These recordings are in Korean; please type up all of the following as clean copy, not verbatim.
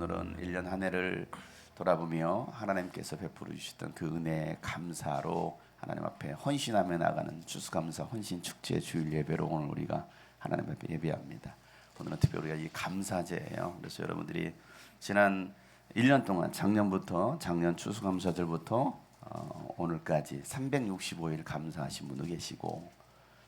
오늘은 1년 한 해를 돌아보며 하나님께서 베풀어 주셨던 그 은혜에 감사로 하나님 앞에 헌신하며 나가는 추수감사 헌신 축제 주일 예배로 오늘 우리가 하나님 앞에 예배합니다. 오늘은 특별히 우리가 이 감사제예요. 그래서 여러분들이 지난 1년 동안 작년 추수감사절부터 오늘까지 365일 감사하신 분도 계시고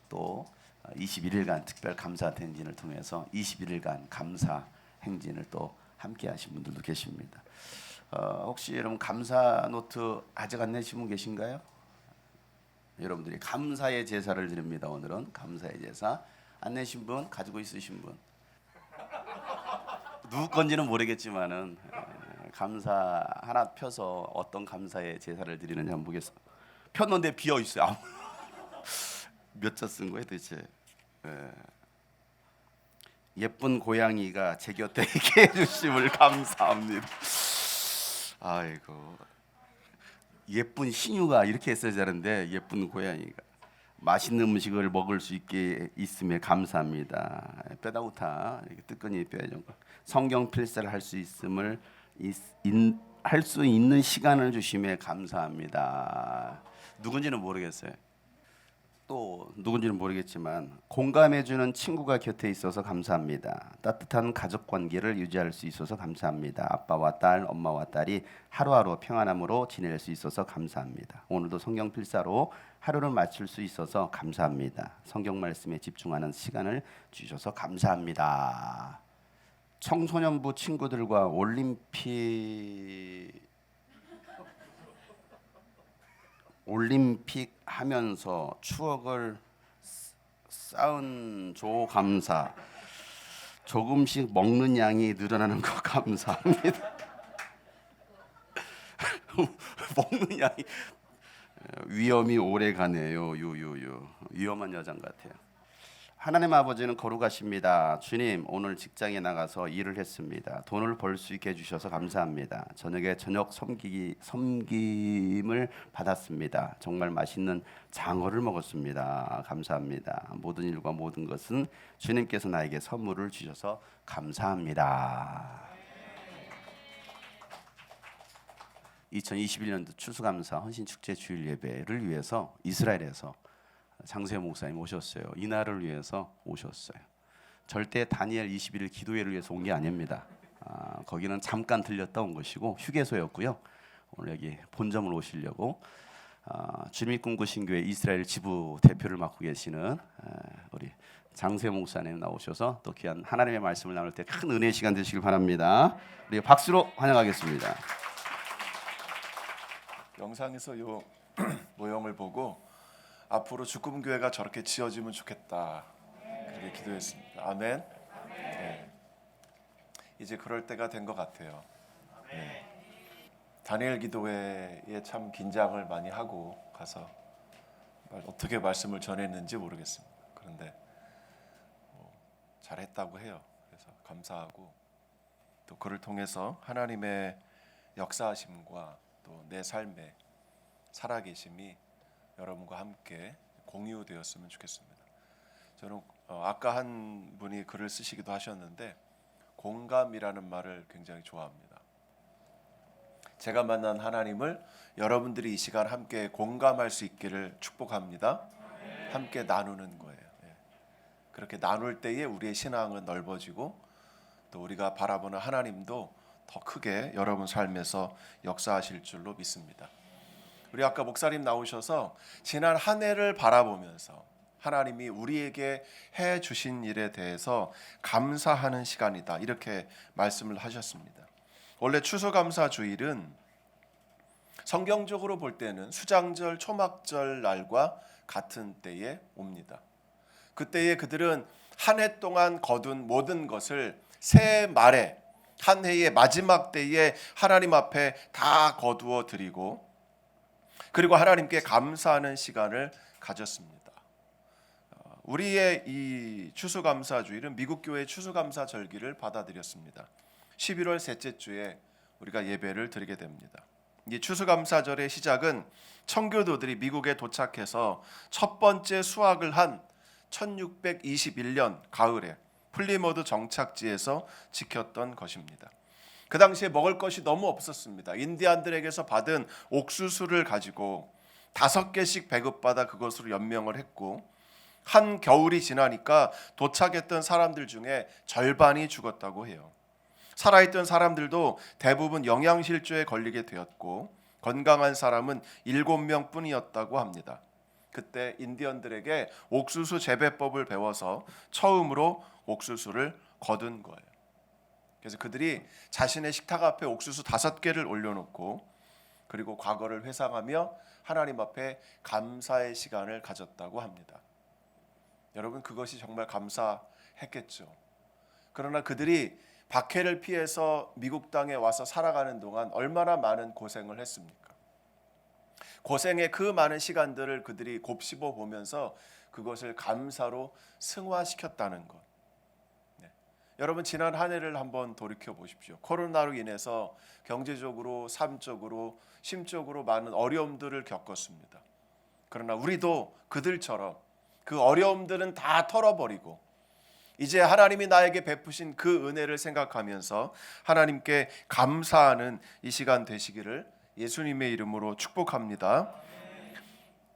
또 21일간 특별 감사 행진을 통해서 21일간 감사 행진을 또 함께 하신 분들도 계십니다. 혹시 여러분 감사 노트 아직 안 내신 분 계신가요? 여러분들이 감사의 제사를 드립니다. 오늘은 감사의 제사. 안 내신 분, 가지고 있으신 분, 누구 건지는 모르겠지만은 감사 하나 펴서 어떤 감사의 제사를 드리는지 한번 보겠습니다. 폈는데 비어 있어요. 몇 자 쓴 거예요 도대체? 예쁜 고양이가 제 곁에 있게 해주심을 감사합니다. 아이고, 예쁜 신유가 이렇게 했어야 되는데 예쁜 고양이가 맛있는 음식을 먹을 수 있게 있음에 감사합니다. 빼다우타 이렇게 뜨끈히 빼야죠. 성경 필사를 할 수 있음을 할 수 있는 시간을 주심에 감사합니다. 누군지는 모르겠어요. 또 누군지는 모르겠지만 공감해주는 친구가 곁에 있어서 감사합니다. 따뜻한 가족 관계를 유지할 수 있어서 감사합니다. 아빠와 딸, 엄마와 딸이 하루하루 평안함으로 지낼 수 있어서 감사합니다. 오늘도 성경 필사로 하루를 마칠 수 있어서 감사합니다. 성경 말씀에 집중하는 시간을 주셔서 감사합니다. 청소년부 친구들과 올림픽 하면서 추억을 쌓은 조 감사. 조금씩 먹는 양이 늘어나는 거 감사합니다. 먹는 양이 위험이 오래 가네요. 위험한 여장 같아요. 하나님 아버지는 거룩하십니다. 주님, 오늘 직장에 나가서 일을 했습니다. 돈을 벌 수 있게 해주셔서 감사합니다. 저녁에 저녁 섬김을 받았습니다. 정말 맛있는 장어를 먹었습니다. 감사합니다. 모든 일과 모든 것은 주님께서 나에게 선물을 주셔서 감사합니다. 2021년도 추수감사 헌신축제 주일 예배를 위해서 이스라엘에서 장세 목사님 오셨어요. 이날을 위해서 오셨어요. 절대 다니엘 21일 기도회를 위해서 온 게 아닙니다. 거기는 잠깐 들렸다 온 것이고 휴게소였고요. 오늘 여기 본점을 오시려고 주님이 꿈꾸신 교회 이스라엘 지부 대표를 맡고 계시는 우리 장세 목사님 나오셔서 또 귀한 하나님의 말씀을 나눌 때 큰 은혜의 시간 되시길 바랍니다. 우리 박수로 환영하겠습니다. 영상에서 요 모형을 보고 앞으로 주금교회가 저렇게 지어지면 좋겠다 그렇게 기도했습니다. 아멘. 네. 이제 그럴 때가 된 것 같아요. 네. 다니엘 기도회에 참 긴장을 많이 하고 가서 어떻게 말씀을 전했는지 모르겠습니다. 그런데 잘했다고 해요. 그래서 감사하고 또 그를 통해서 하나님의 역사하심과 또 내 삶의 살아계심이 여러분과 함께 공유되었으면 좋겠습니다. 저는 아까 한 분이 글을 쓰시기도 하셨는데 공감이라는 말을 굉장히 좋아합니다. 제가 만난 하나님을 여러분들이 이 시간 함께 공감할 수 있기를 축복합니다. 함께 나누는 거예요. 그렇게 나눌 때에 우리의 신앙은 넓어지고 또 우리가 바라보는 하나님도 더 크게 여러분 삶에서 역사하실 줄로 믿습니다. 우리 아까 목사님 나오셔서 지난 한 해를 바라보면서 하나님이 우리에게 해 주신 일에 대해서 감사하는 시간이다 이렇게 말씀을 하셨습니다. 원래 추수감사 주일은 성경적으로 볼 때는 수장절 초막절 날과 같은 때에 옵니다. 그때에 그들은 한 해 동안 거둔 모든 것을 새해 말에 한 해의 마지막 때에 하나님 앞에 다 거두어 드리고 그리고 하나님께 감사하는 시간을 가졌습니다. 우리의 이 추수감사주일은 미국 교회 추수감사 절기를 받아들였습니다. 11월 셋째 주에 우리가 예배를 드리게 됩니다. 이 추수감사절의 시작은 청교도들이 미국에 도착해서 첫 번째 수확을 한 1621년 가을에 플리모드 정착지에서 지켰던 것입니다. 그 당시에 먹을 것이 너무 없었습니다. 인디안들에게서 받은 옥수수를 가지고 5개씩 배급받아 그것으로 연명을 했고, 한 겨울이 지나니까 도착했던 사람들 중에 절반이 죽었다고 해요. 살아있던 사람들도 대부분 영양실조에 걸리게 되었고, 건강한 사람은 7명 뿐이었다고 합니다. 그때 인디언들에게 옥수수 재배법을 배워서 처음으로 옥수수를 거둔 거예요. 그래서 그들이 자신의 식탁 앞에 옥수수 5개를 올려놓고, 그리고 과거를 회상하며 하나님 앞에 감사의 시간을 가졌다고 합니다. 여러분, 그것이 정말 감사했겠죠. 그러나 그들이 박해를 피해서 미국 땅에 와서 살아가는 동안 얼마나 많은 고생을 했습니까? 고생의 그 많은 시간들을 그들이 곱씹어 보면서 그것을 감사로 승화시켰다는 것. 네. 여러분, 지난 한 해를 한번 돌이켜 보십시오. 코로나로 인해서 경제적으로, 삶적으로, 심적으로 많은 어려움들을 겪었습니다. 그러나 우리도 그들처럼 그 어려움들은 다 털어버리고 이제 하나님이 나에게 베푸신 그 은혜를 생각하면서 하나님께 감사하는 이 시간 되시기를 예수님의 이름으로 축복합니다.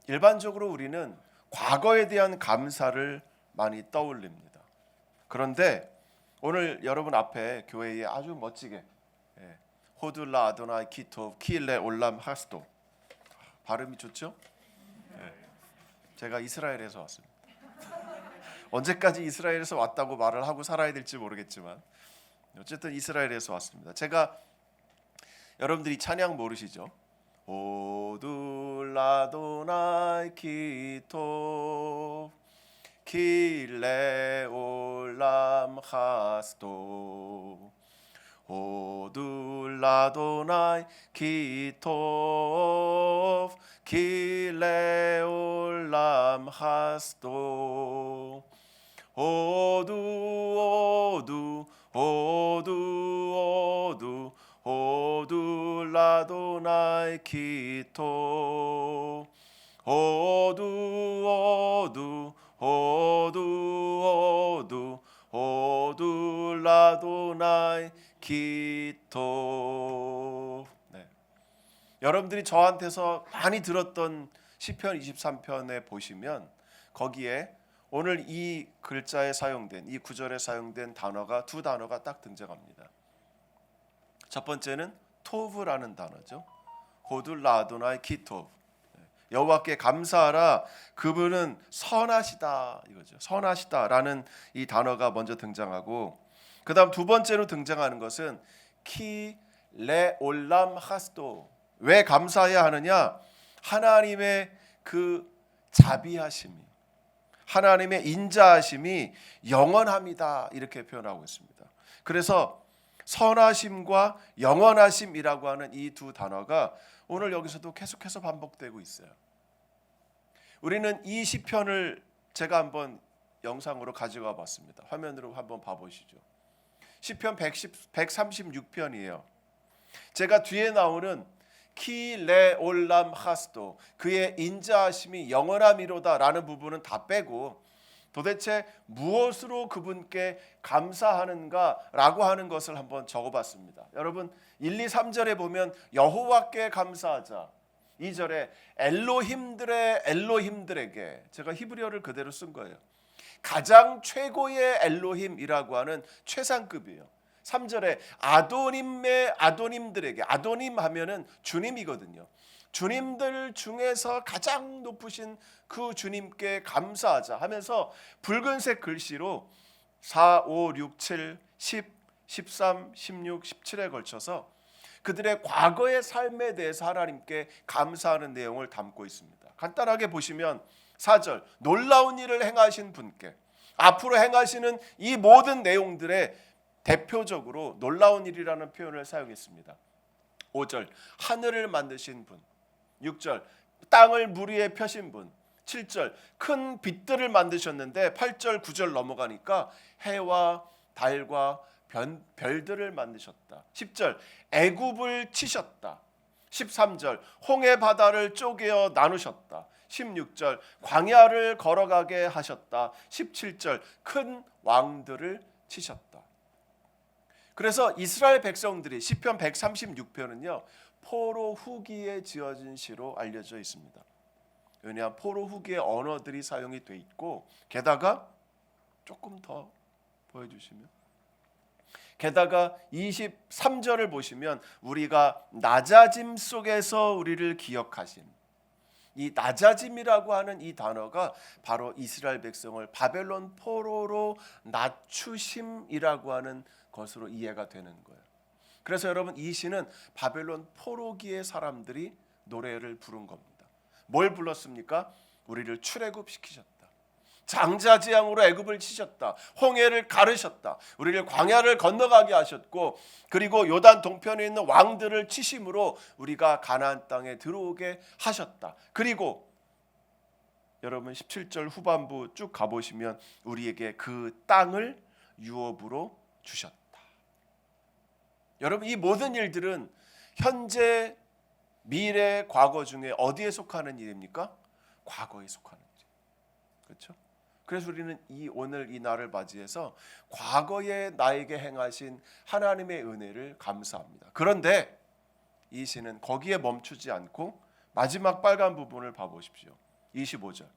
일반적으로 우리는 과거에 대한 감사를 많이 떠올립니다. 그런데 오늘 여러분 앞에 교회에 아주 멋지게 호둘라 아도나이 키토 키일레 올람 하스도, 발음이 좋죠? 제가 이스라엘에서 왔습니다. 언제까지 이스라엘에서 왔다고 말을 하고 살아야 될지 모르겠지만 어쨌든 이스라엘에서 왔습니다. 제가, 여러분들이 찬양 모르시죠? 오둘라도나이 키토 킬레 올람 하스도 오둘라도나이 키토 킬레 올람 하스도 오두 오두 오두 오두 오둘라도나이 키토 오두 오두 오두 오두 오둘라도나이 키토. 네. 여러분들이 저한테서 많이 들었던 시편 23편에 보시면 거기에 오늘 이 글자에 사용된, 이 구절에 사용된 단어가, 2단어가 딱 등장합니다. 첫 번째는 토브라는 단어죠. 호둘라 아도나이 키토브, 여호와께 감사하라, 그분은 선하시다, 이거죠. 선하시다라는 이 단어가 먼저 등장하고, 그 다음 두 번째로 등장하는 것은 키 레 올람 하스도. 왜 감사해야 하느냐? 하나님의 그 자비하심이, 하나님의 인자하심이 영원합니다, 이렇게 표현하고 있습니다. 그래서 선하심과 영원하심이라고 하는 이 두 단어가 오늘 여기서도 계속해서 반복되고 있어요. 우리는 이 시편을 제가 한번 영상으로 가져가 봤습니다. 화면으로 한번 봐보시죠. 시편 136편이에요. 제가 뒤에 나오는 키 레 올람 하스도, 그의 인자하심이 영원함이로다라는 부분은 다 빼고 도대체 무엇으로 그분께 감사하는가라고 하는 것을 한번 적어봤습니다. 여러분, 1, 2, 3절에 보면 여호와께 감사하자, 2절에 엘로힘들에게, 제가 히브리어를 그대로 쓴 거예요. 가장 최고의 엘로힘이라고 하는 최상급이에요. 3절에 아도님들에게, 아도님 하면은 주님이거든요. 주님들 중에서 가장 높으신 그 주님께 감사하자 하면서 붉은색 글씨로 4, 5, 6, 7, 10, 13, 16, 17에 걸쳐서 그들의 과거의 삶에 대해서 하나님께 감사하는 내용을 담고 있습니다. 간단하게 보시면 4절, 놀라운 일을 행하신 분께, 앞으로 행하시는 이 모든 내용들의 대표적으로 놀라운 일이라는 표현을 사용했습니다. 5절, 하늘을 만드신 분. 6절, 땅을 물 위에 펴신 분. 7절, 큰 빛들을 만드셨는데 8절 9절 넘어가니까 해와 달과 별들을 만드셨다. 10절, 애굽을 치셨다. 13절, 홍해 바다를 쪼개어 나누셨다. 16절, 광야를 걸어가게 하셨다. 17절, 큰 왕들을 치셨다. 그래서 이스라엘 백성들이 시편 136편은요 포로 후기에 지어진 시로 알려져 있습니다. 왜냐하면 포로 후기의 언어들이 사용이 돼 있고, 게다가 조금 더 보여주시면, 게다가 23절을 보시면 우리가 낮아짐 속에서 우리를 기억하심, 이 낮아짐이라고 하는 이 단어가 바로 이스라엘 백성을 바벨론 포로로 낮추심이라고 하는 것으로 이해가 되는 거예요. 그래서 여러분, 이 시는 바벨론 포로기의 사람들이 노래를 부른 겁니다. 뭘 불렀습니까? 우리를 출애굽시키셨다. 장자지향으로 애굽을 치셨다. 홍해를 가르셨다. 우리를 광야를 건너가게 하셨고, 그리고 요단 동편에 있는 왕들을 치심으로 우리가 가나안 땅에 들어오게 하셨다. 그리고 여러분 17절 후반부 쭉 가보시면 우리에게 그 땅을 유업으로 주셨다. 여러분, 이 모든 일들은 현재, 미래, 과거 중에 어디에 속하는 일입니까? 과거에 속하는 일. 그렇죠? 그래서 우리는 오늘 이 날을 맞이해서 과거에 나에게 행하신 하나님의 은혜를 감사합니다. 그런데 이 시는 거기에 멈추지 않고 마지막 빨간 부분을 봐보십시오. 25절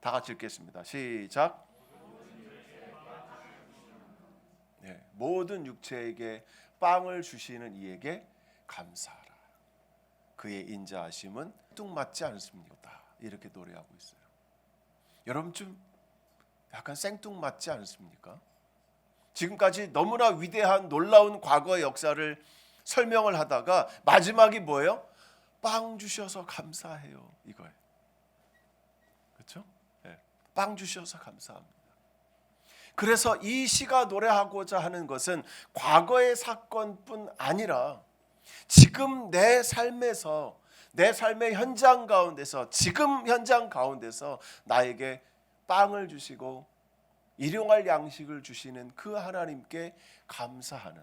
다 같이 읽겠습니다. 시작. 네, 모든 육체에게 빵을 주시는 이에게 감사하라. 그의 인자하심은 뚱맞지 않습니다. 이렇게 노래하고 있어요. 여러분 좀 약간 생뚱맞지 않습니까? 지금까지 너무나 위대한 놀라운 과거의 역사를 설명을 하다가 마지막이 뭐예요? 빵 주셔서 감사해요, 이거예요. 그렇죠? 네. 빵 주셔서 감사합니다. 그래서 이 시가 노래하고자 하는 것은 과거의 사건뿐 아니라 지금 내 삶에서, 내 삶의 현장 가운데서, 지금 현장 가운데서 나에게 빵을 주시고 일용할 양식을 주시는 그 하나님께 감사하는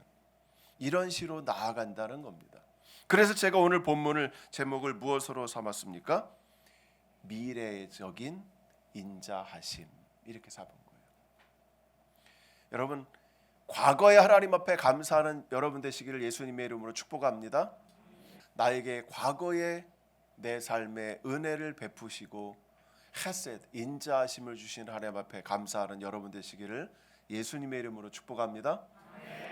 이런 시로 나아간다는 겁니다. 그래서 제가 오늘 본문을 제목을 무엇으로 삼았습니까? 미래적인 인자하심, 이렇게 삼은 거예요. 여러분, 과거의 하나님 앞에 감사하는 여러분 되시기를 예수님의 이름으로 축복합니다. 나에게 과거의 내 삶의 은혜를 베푸시고 헤셋, 인자하심을 주신 하나님 앞에 감사하는 여러분 되시기를 예수님의 이름으로 축복합니다.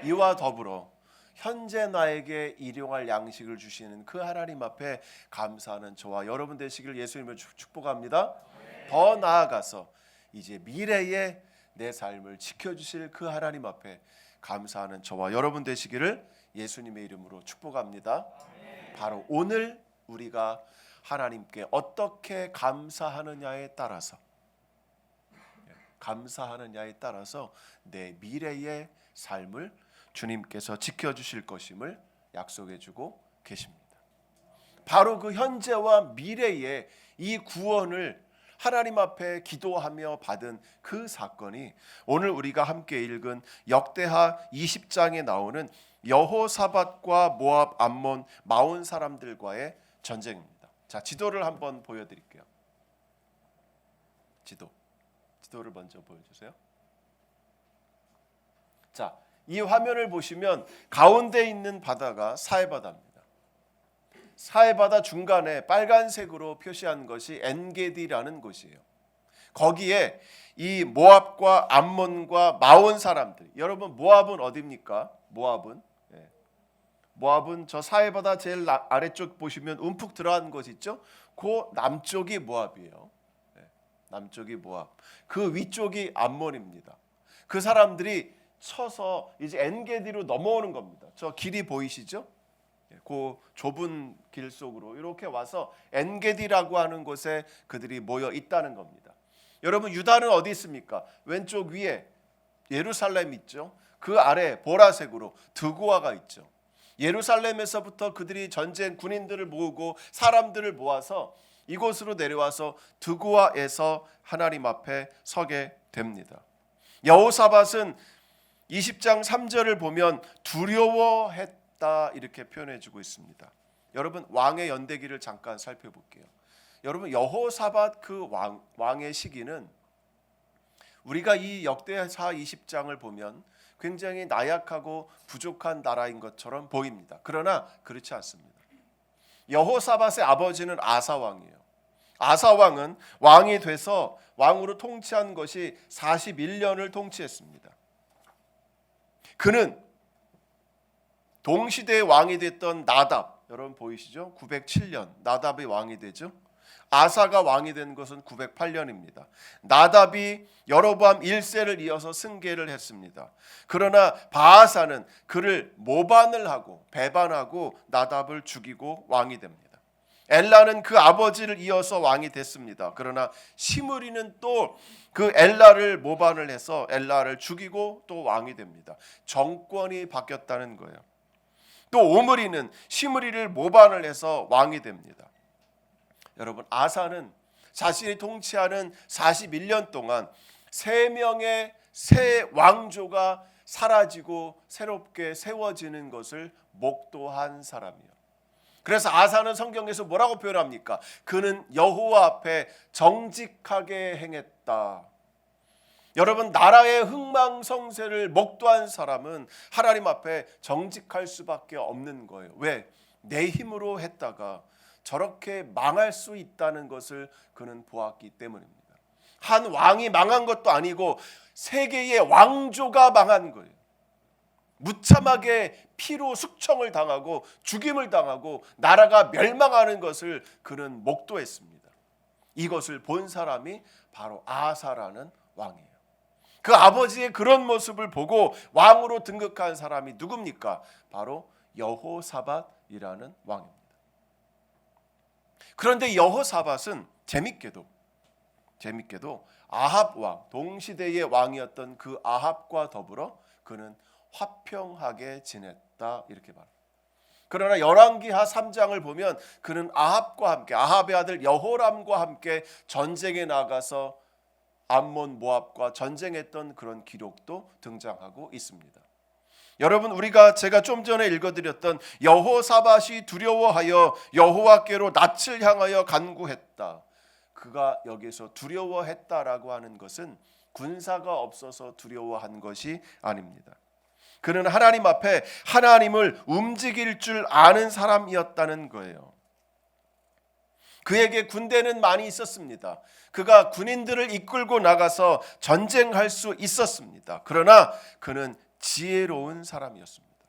이와 더불어 현재 나에게 일용할 양식을 주시는 그 하나님 앞에 감사하는 저와 여러분 되시기를 예수님을 축복합니다. 더 나아가서 이제 미래에 내 삶을 지켜주실 그 하나님 앞에 감사하는 저와 여러분 되시기를 예수님의 이름으로 축복합니다. 바로 오늘 우리가 하나님께 어떻게 감사하느냐에 따라서 내 미래의 삶을 주님께서 지켜주실 것임을 약속해주고 계십니다. 바로 그 현재와 미래의 이 구원을 하나님 앞에 기도하며 받은 그 사건이 오늘 우리가 함께 읽은 역대하 20장에 나오는 여호사밧과 모압, 암몬, 마온 사람들과의 전쟁입니다. 자, 지도를 한번 보여드릴게요. 지도를 먼저 보여주세요. 자, 이 화면을 보시면 가운데 있는 바다가 사해바다입니다. 사해바다 중간에 빨간색으로 표시한 것이 엔게디라는 곳이에요. 거기에 이 모압과 암몬과 마온 사람들, 여러분 모압은 어디입니까? 모압은 저 사해바다 제일 아래쪽 보시면 움푹 들어간 곳 있죠? 그 남쪽이 모압이에요. 남쪽이 모압. 그 위쪽이 암몬입니다. 그 사람들이 쳐서 이제 엔게디로 넘어오는 겁니다. 저 길이 보이시죠? 그 좁은 길 속으로 이렇게 와서 엔게디라고 하는 곳에 그들이 모여 있다는 겁니다. 여러분, 유다는 어디 있습니까? 왼쪽 위에 예루살렘 있죠. 그 아래 보라색으로 드고아가 있죠. 예루살렘에서부터 그들이 전쟁 군인들을 모으고 사람들을 모아서 이곳으로 내려와서 드고아에서 하나님 앞에 서게 됩니다. 여호사밧은 20장 3절을 보면 두려워했다 이렇게 표현해주고 있습니다. 여러분, 왕의 연대기를 잠깐 살펴볼게요. 여러분, 여호사밧 그 왕의 시기는 우리가 이 역대하 20장을 보면 굉장히 나약하고 부족한 나라인 것처럼 보입니다. 그러나 그렇지 않습니다. 여호사밧의 아버지는 아사 왕이에요. 아사 왕은 왕이 돼서 왕으로 통치한 것이 41년을 통치했습니다. 그는 동시대의 왕이 됐던 나답, 여러분 보이시죠? 907년 나답이 왕이 되죠. 아사가 왕이 된 것은 908년입니다. 나답이 여로보암 1세를 이어서 승계를 했습니다. 그러나 바아사는 그를 모반을 하고 배반하고 나답을 죽이고 왕이 됩니다. 엘라는 그 아버지를 이어서 왕이 됐습니다. 그러나 시므리는 또 그 엘라를 모반을 해서 엘라를 죽이고 또 왕이 됩니다. 정권이 바뀌었다는 거예요. 또 오므리는 시므리를 모반을 해서 왕이 됩니다. 여러분, 아사는 자신이 통치하는 41년 동안 3명의 새 왕조가 사라지고 새롭게 세워지는 것을 목도한 사람이에요. 그래서 아사는 성경에서 뭐라고 표현합니까? 그는 여호와 앞에 정직하게 행했다. 여러분, 나라의 흥망성쇠를 목도한 사람은 하나님 앞에 정직할 수밖에 없는 거예요. 왜? 내 힘으로 했다가 저렇게 망할 수 있다는 것을 그는 보았기 때문입니다. 한 왕이 망한 것도 아니고 세계의 왕조가 망한 거예요. 무참하게 피로 숙청을 당하고 죽임을 당하고 나라가 멸망하는 것을 그는 목도했습니다. 이것을 본 사람이 바로 아사라는 왕이에요. 그 아버지의 그런 모습을 보고 왕으로 등극한 사람이 누굽니까? 바로 여호사밧이라는 왕입니다. 그런데 여호사밧은 재밌게도 아합 왕, 동시대의 왕이었던 그 아합과 더불어 그는 화평하게 지냈다 이렇게 말합니다. 그러나 열왕기하 3장을 보면 그는 아합과 함께, 아합의 아들 여호람과 함께 전쟁에 나가서 암몬 모압과 전쟁했던 그런 기록도 등장하고 있습니다. 여러분, 제가 좀 전에 읽어드렸던 여호사밧이 두려워하여 여호와께로 낯을 향하여 간구했다. 그가 여기서 두려워했다라고 하는 것은 군사가 없어서 두려워한 것이 아닙니다. 그는 하나님 앞에 하나님을 움직일 줄 아는 사람이었다는 거예요. 그에게 군대는 많이 있었습니다. 그가 군인들을 이끌고 나가서 전쟁할 수 있었습니다. 그러나 그는 지혜로운 사람이었습니다.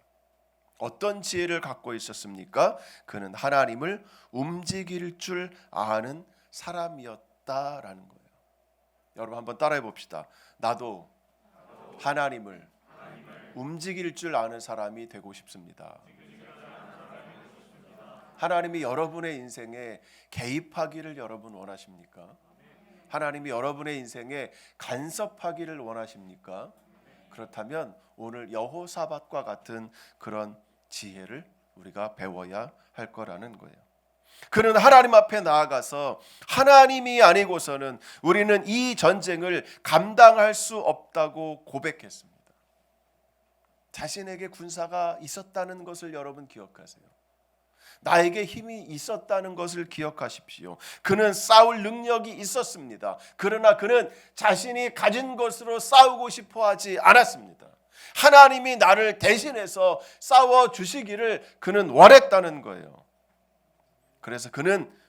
어떤 지혜를 갖고 있었습니까? 그는 하나님을 움직일 줄 아는 사람이었다라는 거예요. 여러분 한번 따라해 봅시다. 나도 하나님을 움직일 줄 아는 사람이 되고 싶습니다. 하나님이 여러분의 인생에 개입하기를 여러분 원하십니까? 하나님이 여러분의 인생에 간섭하기를 원하십니까? 그렇다면 오늘 여호사밧과 같은 그런 지혜를 우리가 배워야 할 거라는 거예요. 그는 하나님 앞에 나아가서 하나님이 아니고서는 우리는 이 전쟁을 감당할 수 없다고 고백했습니다. 자신에게 군사가 있었다는 것을 여러분 기억하세요. 나에게 힘이 있었다는 것을 기억하십시오. 그는 싸울 능력이 있었습니다. 그러나 그는 자신이 가진 것으로 싸우고 싶어 하지 않았습니다. 하나님이 나를 대신해서 싸워 주시기를 그는 원했다는 거예요. 그래서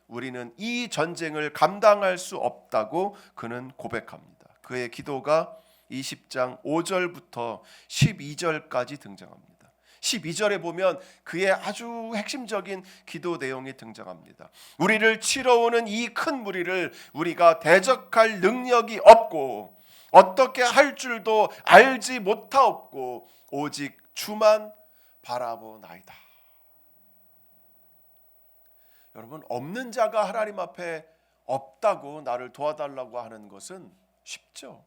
우리는 이 전쟁을 감당할 수 없다고 그는 고백합니다. 그의 기도가 20장 5절부터 12절까지 등장합니다. 12절에 보면 그의 아주 핵심적인 기도 내용이 등장합니다. 우리를 치러오는 이 큰 무리를 우리가 대적할 능력이 없고 어떻게 할 줄도 알지 못하옵고 오직 주만 바라보나이다. 여러분, 없는 자가 하나님 앞에 없다고 나를 도와달라고 하는 것은 쉽죠.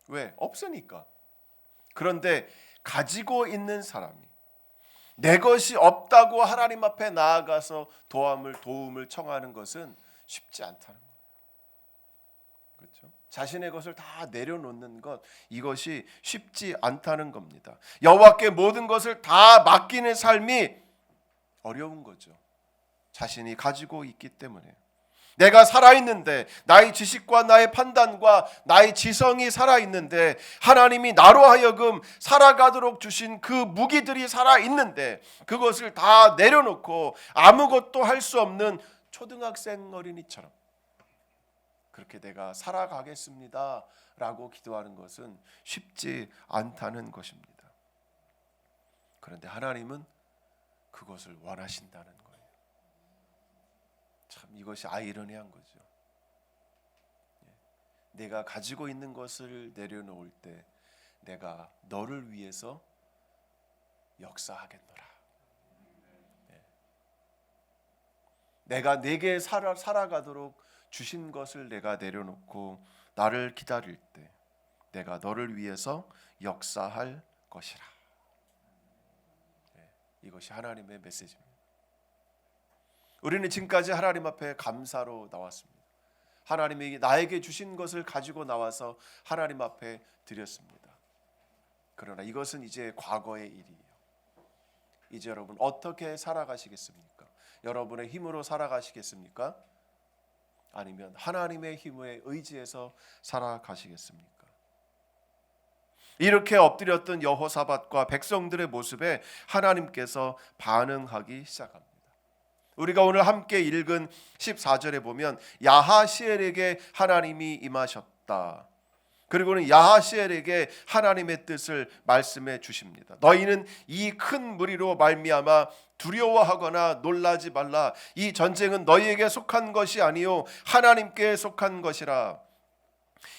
왜? 없으니까. 그런데 가지고 있는 사람이 내 것이 없다고 하나님 앞에 나아가서 도움을 청하는 것은 쉽지 않다는 거예요. 그렇죠? 자신의 것을 다 내려놓는 것, 이것이 쉽지 않다는 겁니다. 여호와께 모든 것을 다 맡기는 삶이 어려운 거죠. 자신이 가지고 있기 때문에. 내가 살아있는데, 나의 지식과 나의 판단과 나의 지성이 살아있는데, 하나님이 나로 하여금 살아가도록 주신 그 무기들이 살아있는데 그것을 다 내려놓고 아무것도 할 수 없는 초등학생 어린이처럼 그렇게 내가 살아가겠습니다 라고 기도하는 것은 쉽지 않다는 것입니다. 그런데 하나님은 그것을 원하신다는 거예요. 참 이것이 아이러니한 거죠. 내가 가지고 있는 것을 내려놓을 때 내가 너를 위해서 역사하겠노라. 내가 내게 살아가도록 주신 것을 내가 내려놓고 나를 기다릴 때 내가 너를 위해서 역사할 것이라. 이것이 하나님의 메시지입니다. 우리는 지금까지 하나님 앞에 감사로 나왔습니다. 하나님이 나에게 주신 것을 가지고 나와서 하나님 앞에 드렸습니다. 그러나 이것은 이제 과거의 일이에요. 이제 여러분 어떻게 살아가시겠습니까? 여러분의 힘으로 살아가시겠습니까? 아니면 하나님의 힘에 의지해서 살아가시겠습니까? 이렇게 엎드렸던 여호사밧과 백성들의 모습에 하나님께서 반응하기 시작합니다. 우리가 오늘 함께 읽은 14절에 보면 야하시엘에게 하나님이 임하셨다. 그리고는 야하시엘에게 하나님의 뜻을 말씀해 주십니다. 너희는 이 큰 무리로 말미암아 두려워하거나 놀라지 말라. 이 전쟁은 너희에게 속한 것이 아니요 하나님께 속한 것이라.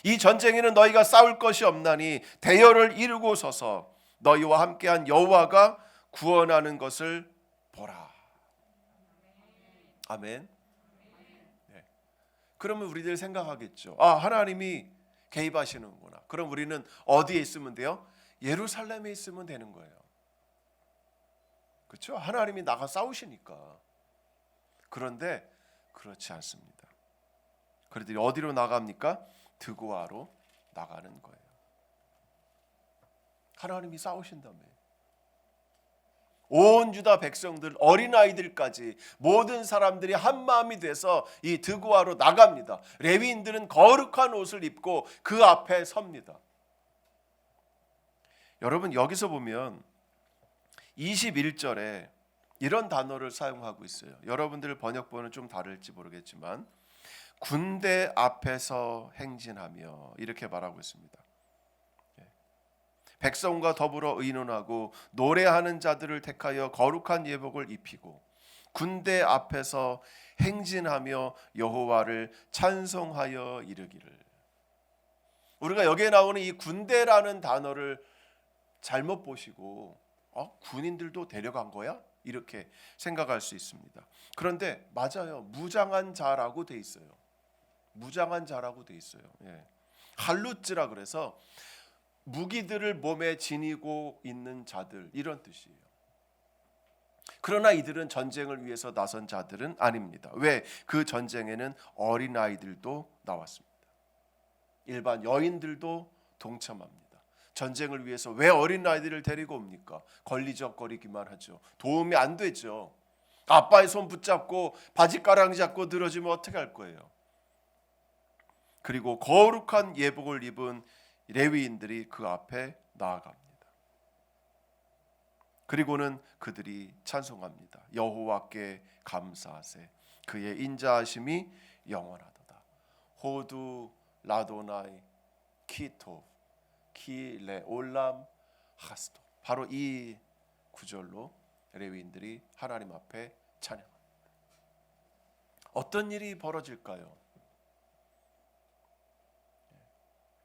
이 전쟁에는 너희가 싸울 것이 없나니 대열을 이루고 서서 너희와 함께한 여호와가 구원하는 것을 보라. 아멘. 네. 그러면 우리들 생각하겠죠. 하나님이 개입하시는구나. 그럼 우리는 어디에 있으면 돼요? 예루살렘에 있으면 되는 거예요. 그렇죠? 하나님이 나가 싸우시니까. 그런데 그렇지 않습니다. 그들이 어디로 나갑니까? 드고아로 나가는 거예요. 하나님이 싸우신다며. 온 유다 백성들, 어린아이들까지 모든 사람들이 한 마음이 돼서 이 드고아로 나갑니다. 레위인들은 거룩한 옷을 입고 그 앞에 섭니다. 여러분 여기서 보면 21절에 이런 단어를 사용하고 있어요. 여러분들 번역본은 좀 다를지 모르겠지만 군대 앞에서 행진하며 이렇게 말하고 있습니다. 백성과 더불어 의논하고 노래하는 자들을 택하여 거룩한 예복을 입히고 군대 앞에서 행진하며 여호와를 찬송하여 이르기를. 우리가 여기에 나오는 이 군대라는 단어를 잘못 보시고 군인들도 데려간 거야? 이렇게 생각할 수 있습니다. 그런데 맞아요. 무장한 자라고 돼 있어요. 무장한 자라고 돼 있어요. 할루츠라 그래서 무기들을 몸에 지니고 있는 자들 이런 뜻이에요. 그러나 이들은 전쟁을 위해서 나선 자들은 아닙니다. 왜? 그 전쟁에는 어린아이들도 나왔습니다. 일반 여인들도 동참합니다. 전쟁을 위해서 왜 어린아이들을 데리고 옵니까? 걸리적거리기만 하죠. 도움이 안 되죠. 아빠의 손 붙잡고 바지가랑 잡고 늘어지면 어떻게 할 거예요? 그리고 거룩한 예복을 입은 레위인들이 그 앞에 나아갑니다. 그리고는 그들이 찬송합니다. 여호와께 감사하세. 그의 인자하심이 영원하도다. 호두 라도나이 키토 키레올람 하스도. 바로 이 구절로 레위인들이 하나님 앞에 찬양합니다. 어떤 일이 벌어질까요?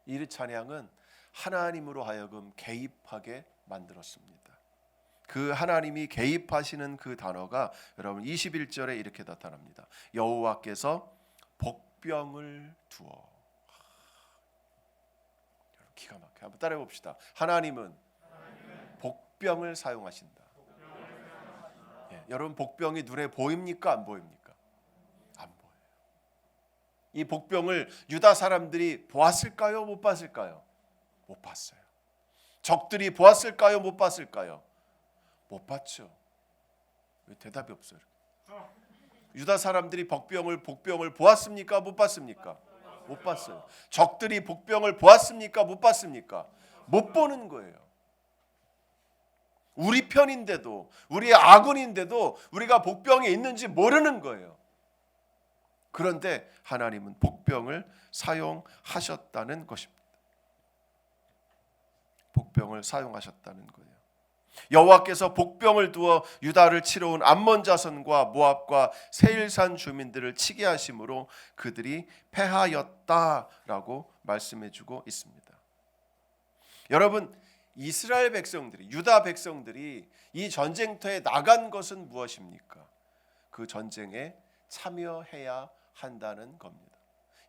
이 찬양은 하나님으로 하여금 개입하게 만들었습니다. 그 하나님이 개입하시는 그 단어가 여러분 21절에 이렇게 나타납니다. 여호와께서 복병을 두어. 기가 막혀. 한번 따라해 봅시다. 하나님은 복병을 사용하신다. 여러분 복병이 눈에 보입니까? 안 보입니까? 안 보여요. 이 복병을 유다 사람들이 보았을까요? 못 봤을까요? 못 봤어요. 적들이 보았을까요? 못 봤을까요? 못 봤죠. 왜 대답이 없어요? 유다 사람들이 복병을 보았습니까? 못 봤습니까? 못 봤어요. 적들이 복병을 보았습니까? 못 봤습니까? 못 보는 거예요. 우리 편인데도, 우리의 아군인데도 우리가 복병이 있는지 모르는 거예요. 그런데 하나님은 복병을 사용하셨다는 것입니다. 복병을 사용하셨다는 거예요. 여호와께서 복병을 두어 유다를 치러 온 암몬 자손과 모압과 세일산 주민들을 치게 하심으로 그들이 패하였다라고 말씀해주고 있습니다. 여러분, 이스라엘 백성들이, 유다 백성들이 이 전쟁터에 나간 것은 무엇입니까? 그 전쟁에 참여해야 한다는 겁니다.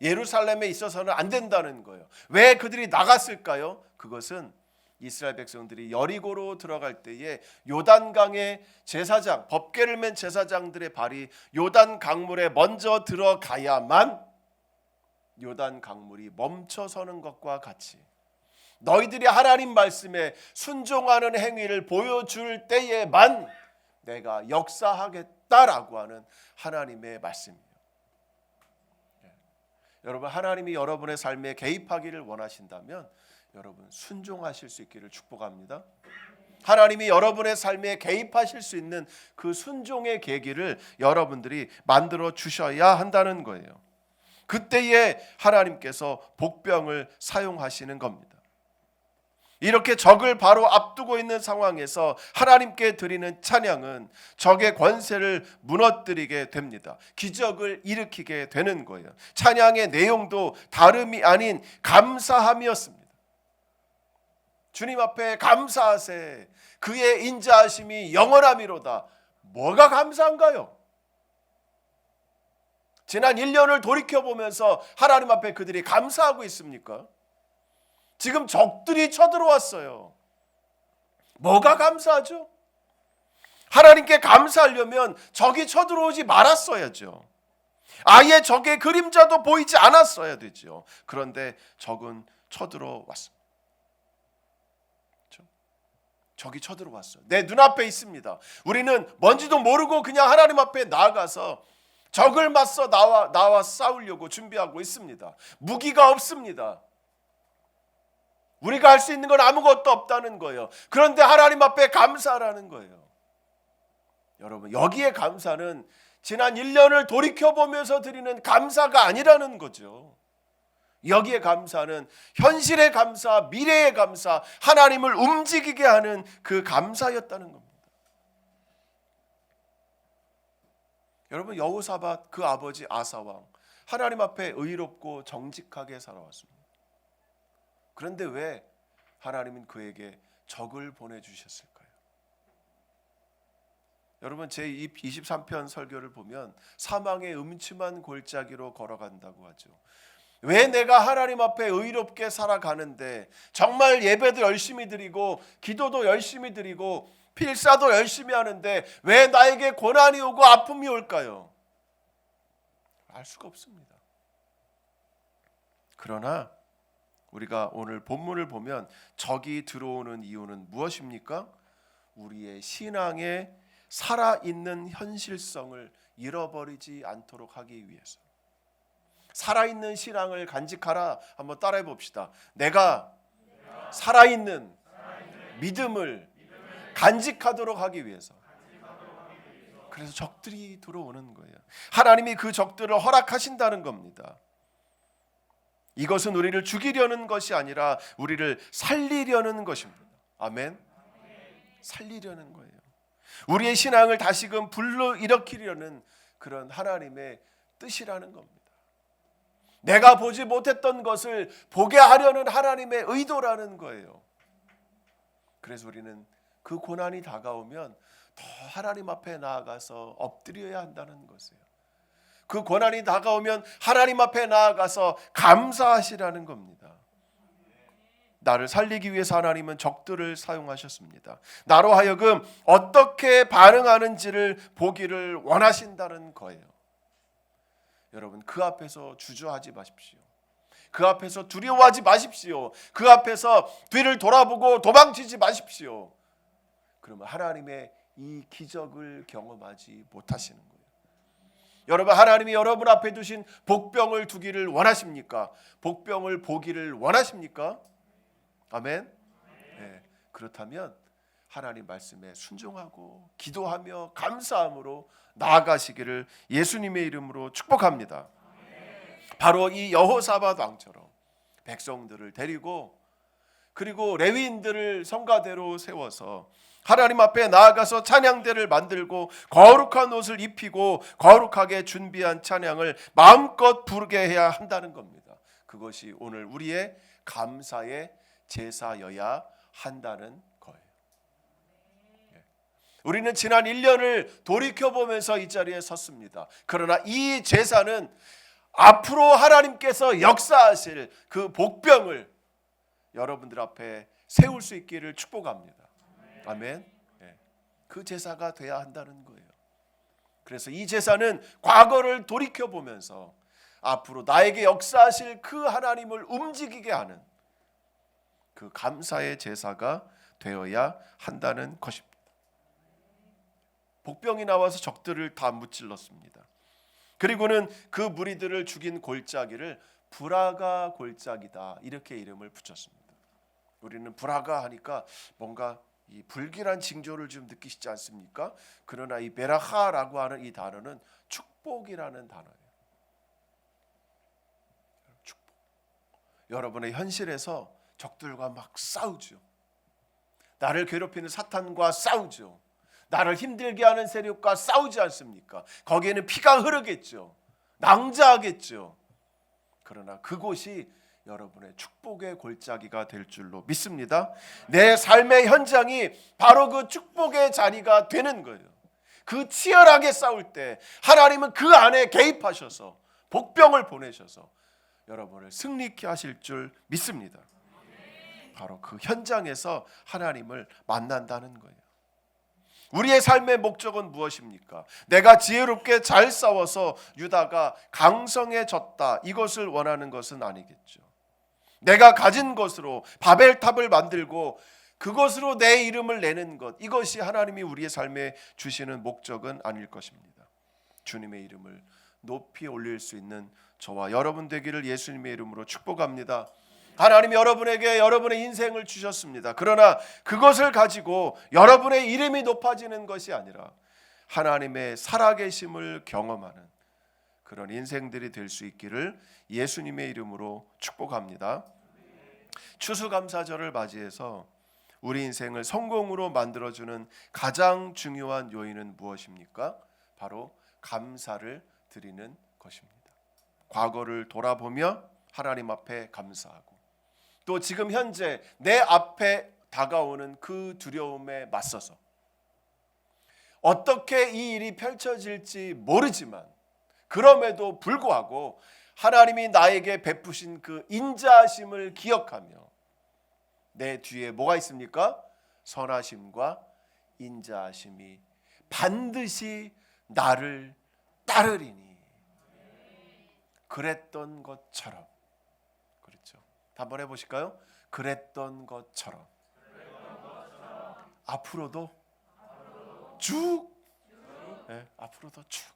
예루살렘에 있어서는 안 된다는 거예요. 왜 그들이 나갔을까요? 그것은 이스라엘 백성들이 여리고로 들어갈 때에 요단강의 제사장, 법궤를 맨 제사장들의 발이 요단 강물에 먼저 들어가야만 요단 강물이 멈춰서는 것과 같이 너희들이 하나님 말씀에 순종하는 행위를 보여줄 때에만 내가 역사하겠다라고 하는 하나님의 말씀이에요. 여러분, 하나님이 여러분의 삶에 개입하기를 원하신다면 여러분 순종하실 수 있기를 축복합니다. 하나님이 여러분의 삶에 개입하실 수 있는 그 순종의 계기를 여러분들이 만들어 주셔야 한다는 거예요. 그때에 하나님께서 복병을 사용하시는 겁니다. 이렇게 적을 바로 앞두고 있는 상황에서 하나님께 드리는 찬양은 적의 권세를 무너뜨리게 됩니다. 기적을 일으키게 되는 거예요. 찬양의 내용도 다름이 아닌 감사함이었습니다. 주님 앞에 감사하세. 그의 인자하심이 영원함이로다. 뭐가 감사한가요? 지난 1년을 돌이켜보면서 하나님 앞에 그들이 감사하고 있습니까? 지금 적들이 쳐들어왔어요. 뭐가 감사하죠? 하나님께 감사하려면 적이 쳐들어오지 말았어야죠. 아예 적의 그림자도 보이지 않았어야 되죠. 그런데 적은 쳐들어왔습니다. 적이 쳐들어왔어요. 내 눈앞에 있습니다. 우리는 뭔지도 모르고 그냥 하나님 앞에 나아가서 적을 맞서 나와 싸우려고 준비하고 있습니다. 무기가 없습니다. 우리가 할 수 있는 건 아무것도 없다는 거예요. 그런데 하나님 앞에 감사라는 거예요. 여러분, 여기에 감사는 지난 1년을 돌이켜보면서 드리는 감사가 아니라는 거죠. 여기에 감사는 현실의 감사, 미래의 감사, 하나님을 움직이게 하는 그 감사였다는 겁니다. 여러분, 여호사밧 그 아버지 아사왕 하나님 앞에 의롭고 정직하게 살아왔습니다. 그런데 왜 하나님은 그에게 적을 보내주셨을까요? 여러분, 제23편 설교를 보면 사망의 음침한 골짜기로 걸어간다고 하죠. 왜 내가 하나님 앞에 의롭게 살아가는데 정말 예배도 열심히 드리고 기도도 열심히 드리고 필사도 열심히 하는데 왜 나에게 고난이 오고 아픔이 올까요? 알 수가 없습니다. 그러나 우리가 오늘 본문을 보면 적이 들어오는 이유는 무엇입니까? 우리의 신앙의 살아있는 현실성을 잃어버리지 않도록 하기 위해서. 살아있는 신앙을 간직하라. 한번 따라해 봅시다. 내가 살아있는 믿음을 간직하도록 하기 위해서. 그래서 적들이 들어오는 거예요. 하나님이 그 적들을 허락하신다는 겁니다. 이것은 우리를 죽이려는 것이 아니라 우리를 살리려는 것입니다. 아멘. 살리려는 거예요. 우리의 신앙을 다시금 불러일으키려는 그런 하나님의 뜻이라는 겁니다. 내가 보지 못했던 것을 보게 하려는 하나님의 의도라는 거예요. 그래서 우리는 그 고난이 다가오면 더 하나님 앞에 나아가서 엎드려야 한다는 것이에요. 그 고난이 다가오면 하나님 앞에 나아가서 감사하시라는 겁니다. 나를 살리기 위해서 하나님은 적들을 사용하셨습니다. 나로 하여금 어떻게 반응하는지를 보기를 원하신다는 거예요. 여러분, 그 앞에서 주저하지 마십시오. 그 앞에서 두려워하지 마십시오. 그 앞에서 뒤를 돌아보고 도망치지 마십시오. 그러면 하나님의 이 기적을 경험하지 못하시는 거예요. 여러분, 하나님이 여러분 앞에 두신 복병을 두기를 원하십니까? 복병을 보기를 원하십니까? 아멘. 네, 그렇다면 하나님 말씀에 순종하고 기도하며 감사함으로 나아가시기를 예수님의 이름으로 축복합니다. 바로 이 여호사밧 왕처럼 백성들을 데리고 그리고 레위인들을 성가대로 세워서 하나님 앞에 나아가서 찬양대를 만들고 거룩한 옷을 입히고 거룩하게 준비한 찬양을 마음껏 부르게 해야 한다는 겁니다. 그것이 오늘 우리의 감사의 제사여야 한다는 거예요. 우리는 지난 1년을 돌이켜보면서 이 자리에 섰습니다. 그러나 이 제사는 앞으로 하나님께서 역사하실 그 복병을 여러분들 앞에 세울 수 있기를 축복합니다. 아멘. 그 제사가 돼야 한다는 거예요. 그래서 이 제사는 과거를 돌이켜보면서 앞으로 나에게 역사하실 그 하나님을 움직이게 하는 그 감사의 제사가 되어야 한다는 것입니다. 복병이 나와서 적들을 다 무찔렀습니다. 그리고는 그 무리들을 죽인 골짜기를 브라가 골짜기다 이렇게 이름을 붙였습니다. 우리는 브라가 하니까 뭔가 이 불길한 징조를 좀 느끼시지 않습니까? 그러나 이 베라하라고 하는 이 단어는 축복이라는 단어예요. 축복. 여러분의 현실에서 적들과 막 싸우죠. 나를 괴롭히는 사탄과 싸우죠. 나를 힘들게 하는 세력과 싸우지 않습니까? 거기에는 피가 흐르겠죠. 낭자하겠죠. 그러나 그곳이 여러분의 축복의 골짜기가 될 줄로 믿습니다. 내 삶의 현장이 바로 그 축복의 자리가 되는 거예요. 그 치열하게 싸울 때 하나님은 그 안에 개입하셔서 복병을 보내셔서 여러분을 승리케 하실 줄 믿습니다. 바로 그 현장에서 하나님을 만난다는 거예요. 우리의 삶의 목적은 무엇입니까? 내가 지혜롭게 잘 싸워서 유다가 강성해졌다, 이것을 원하는 것은 아니겠죠. 내가 가진 것으로 바벨탑을 만들고 그것으로 내 이름을 내는 것, 이것이 하나님이 우리의 삶에 주시는 목적은 아닐 것입니다. 주님의 이름을 높이 올릴 수 있는 저와 여러분 되기를 예수님의 이름으로 축복합니다. 하나님이 여러분에게 여러분의 인생을 주셨습니다. 그러나 그것을 가지고 여러분의 이름이 높아지는 것이 아니라 하나님의 살아계심을 경험하는 그런 인생들이 될 수 있기를 예수님의 이름으로 축복합니다. 추수감사절을 맞이해서 우리 인생을 성공으로 만들어주는 가장 중요한 요인은 무엇입니까? 바로 감사를 드리는 것입니다. 과거를 돌아보며 하나님 앞에 감사하고 또 지금 현재 내 앞에 다가오는 그 두려움에 맞서서 어떻게 이 일이 펼쳐질지 모르지만 그럼에도 불구하고 하나님이 나에게 베푸신 그 인자하심을 기억하며 내 뒤에 뭐가 있습니까? 선하심과 인자하심이 반드시 나를 따르리니 그랬던 것처럼. 그렇죠. 한번 해보실까요? 그랬던 것처럼 앞으로도 쭉, 네, 앞으로도 쭉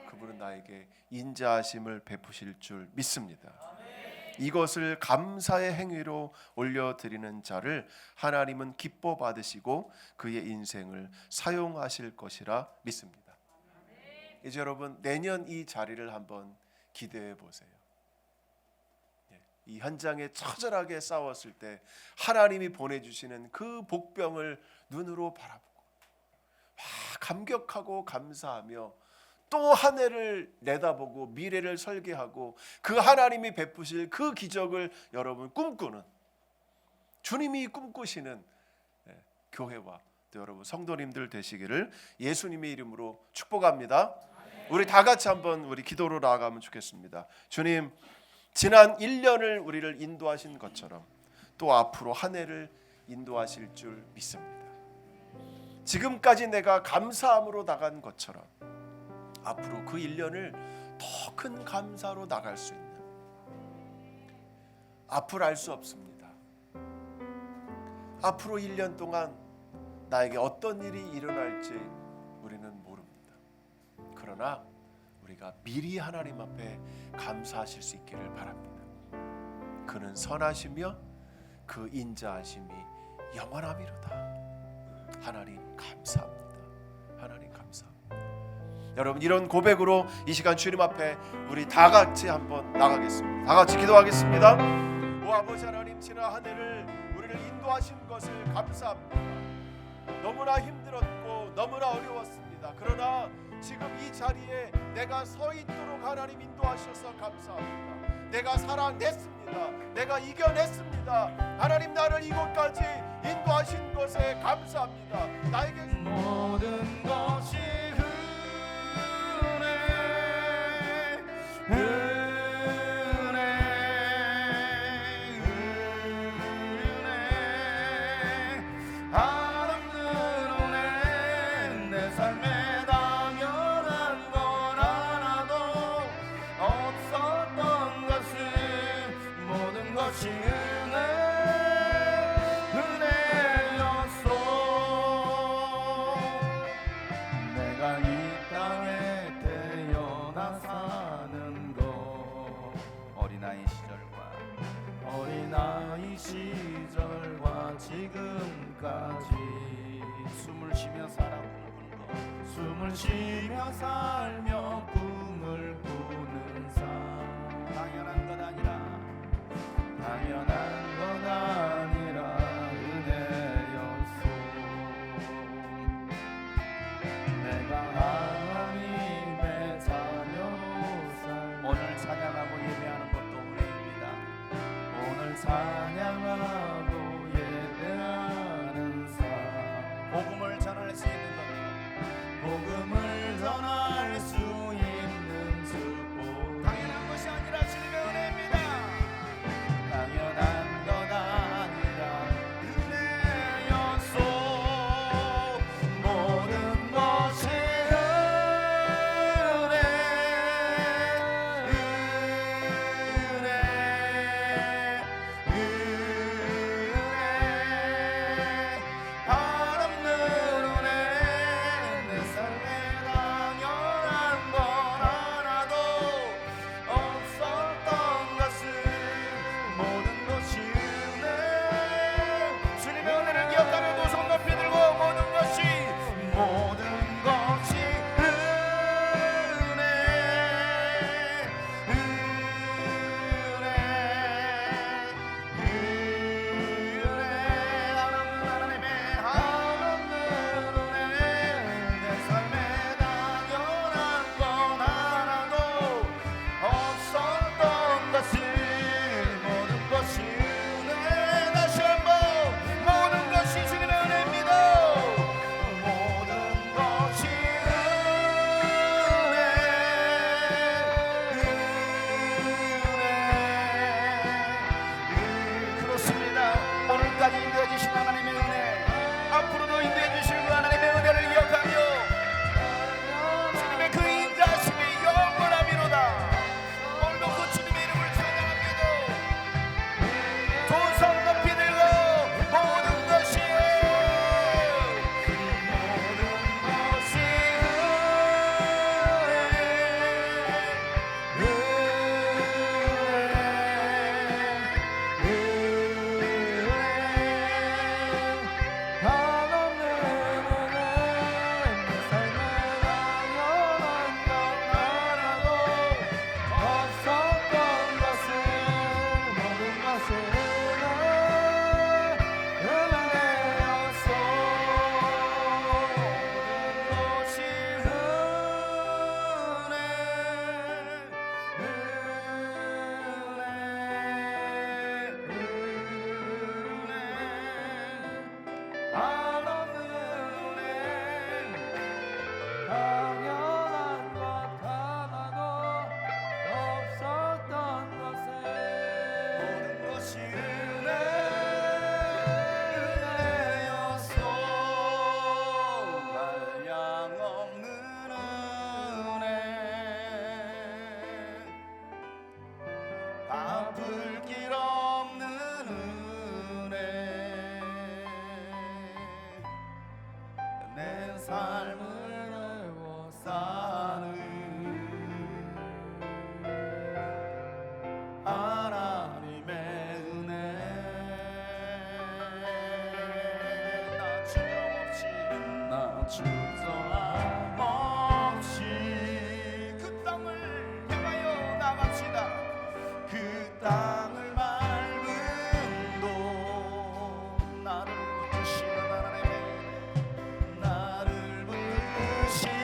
그분은 나에게 인자하심을 베푸실 줄 믿습니다. 이것을 감사의 행위로 올려드리는 자를 하나님은 기뻐 받으시고 그의 인생을 사용하실 것이라 믿습니다. 이제 여러분, 내년 이 자리를 한번 기대해 보세요. 이 현장에 처절하게 싸웠을 때 하나님이 보내주시는 그 복병을 눈으로 바라보고 감격하고 감사하며 또 한 해를 내다보고 미래를 설계하고 그 하나님이 베푸실 그 기적을 여러분 꿈꾸는, 주님이 꿈꾸시는 교회와 또 여러분 성도님들 되시기를 예수님의 이름으로 축복합니다. 우리 다 같이 한번 우리 기도로 나아가면 좋겠습니다. 주님, 지난 1년을 우리를 인도하신 것처럼 또 앞으로 한 해를 인도하실 줄 믿습니다. 지금까지 내가 감사함으로 나간 것처럼 앞으로 그 1년을 더 큰 감사로 나갈 수 있는, 앞을 알 수 없습니다. 앞으로 1년 동안 나에게 어떤 일이 일어날지 우리는 모릅니다. 그러나 우리가 미리 하나님 앞에 감사하실 수 있기를 바랍니다. 그는 선하시며 그 인자하심이 영원하미로다. 하나님 감사합니다. 하나님 감사합니다. 여러분, 이런 고백으로 이 시간 주님 앞에 우리 다 같이 한번 나가겠습니다. 다 같이 기도하겠습니다. 오 아버지 하나님, 지난 한 해를 우리를 인도하신 것을 감사합니다. 너무나 힘들었고 너무나 어려웠습니다. 그러나 지금 이 자리에 내가 서 있도록 하나님 인도하셔서 감사합니다. 내가 살아냈습니다. 내가 이겨냈습니다. 하나님, 나를 이곳까지 인도하신 것에 감사합니다. 나에게 모든 것이 시절과 지금까지 숨을 쉬며 살아 꿈을 꿔 숨을 쉬며 살며 꿈을 꾸는 삶 당연한 것 아니라 당연한 것 아니라 은혜였소. 내가 하나님의 자녀로 살며 오늘 찬양하고 예배하는 것도 은혜입니다. 오늘 찬양하고 예배하는 삶 복음을 전할 수 있는 것, 복음을 전할 수 있는 축복 당연한 것이 아니라 주님의 은혜입니다. 당연한 것 아니라 은혜였소. 모든 것이 은혜 한없는 은혜. 내 삶에 당연한 건 하나도 없었던 것은 모든 것이 은혜. 주님의 은혜를 기억하며 두 손 높이 들고 모든 것이 다시 한번 모든 것이 주님의 은혜입니다. 모든 것이 은혜. 그렇습니다. 오늘까지 인도해 주신 하나님의 은혜, 앞으로도 인도해 주실 그 하나님의 은혜를 기억하며 주님의 그 인자하심이 영원하미로다. 오늘도 그 주님의 이름을 찬양합니다. 두 손 높이 들고 모든 것이 갚을 길 없는 은혜. 내 삶을 사는 주저함 없이 그 땅을 향하여 나갑시다. 그 땅을 밟은 도 나를 붙드시는 하나님의 나를 붙드시니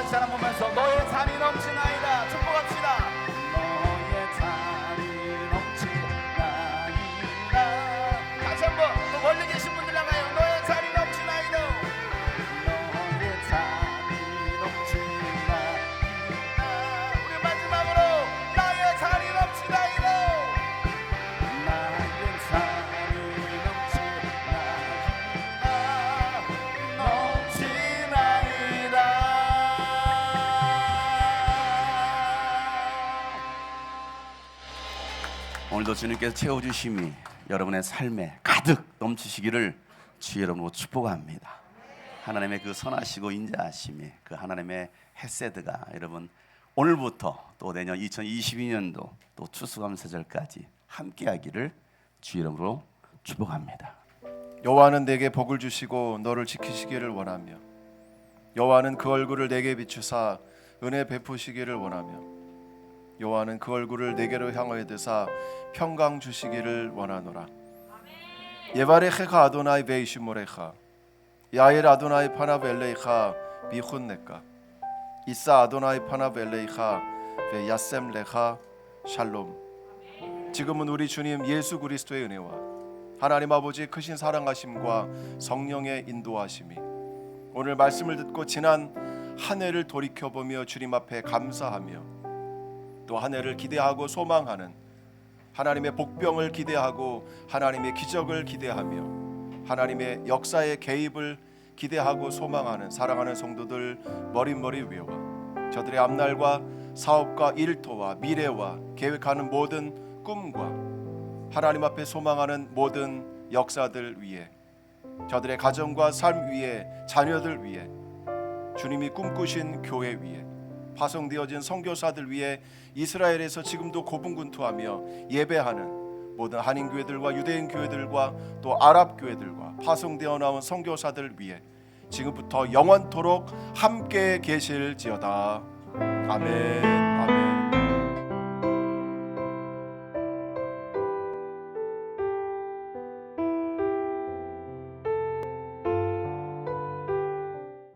사람 보면서 너의 잔이 넘치나이다 축복합시다. 너의 잔이 넘치나이다. 다시 한번 또 멀리 계신 분들 나가요. 너의 잔이 넘치나이다. 너의 잔이 넘치나이다. 우리 마지막으로 나의 잔이 넘치나이다. 나의 잔이 넘치나이다. 넘치나이다. 오늘도 주님께서 채워주심이 여러분의 삶에 가득 넘치시기를 주의 이름으로 축복합니다. 하나님의 그 선하시고 인자하심이, 그 하나님의 헤세드가 여러분 오늘부터 또 내년 2022년도 또 추수감사절까지 함께하기를 주의 이름으로 축복합니다. 여호와는 내게 복을 주시고 너를 지키시기를 원하며 여호와는 그 얼굴을 내게 비추사 은혜 베푸시기를 원하며 여호와는 그 얼굴을 내게로 향하여 드사 평강 주시기를 원하노라. 예바레헤카 아도나이 베이시모레카 야엘 아도나이 파나벨레이카 비훈네카 이사 아도나이 파나벨레이카 베야셈레카 샬롬. 지금은 우리 주님 예수 그리스도의 은혜와 하나님 아버지의 크신 사랑하심과 성령의 인도하심이 오늘 말씀을 듣고 지난 한 해를 돌이켜보며 주님 앞에 감사하며 또 한 해를 기대하고 소망하는 하나님의 복병을 기대하고 하나님의 기적을 기대하며 하나님의 역사의 개입을 기대하고 소망하는 사랑하는 성도들 머릿머리 위와 저들의 앞날과 사업과 일터와 미래와 계획하는 모든 꿈과 하나님 앞에 소망하는 모든 역사들 위에 저들의 가정과 삶 위에 자녀들 위에 주님이 꿈꾸신 교회 위에 파송되어진 선교사들 위에 이스라엘에서 지금도 고분군투하며 예배하는 모든 한인교회들과 유대인 교회들과 또 아랍 교회들과 파송되어 나온 선교사들 위에 지금부터 영원토록 함께 계실지어다. 아멘. 아멘.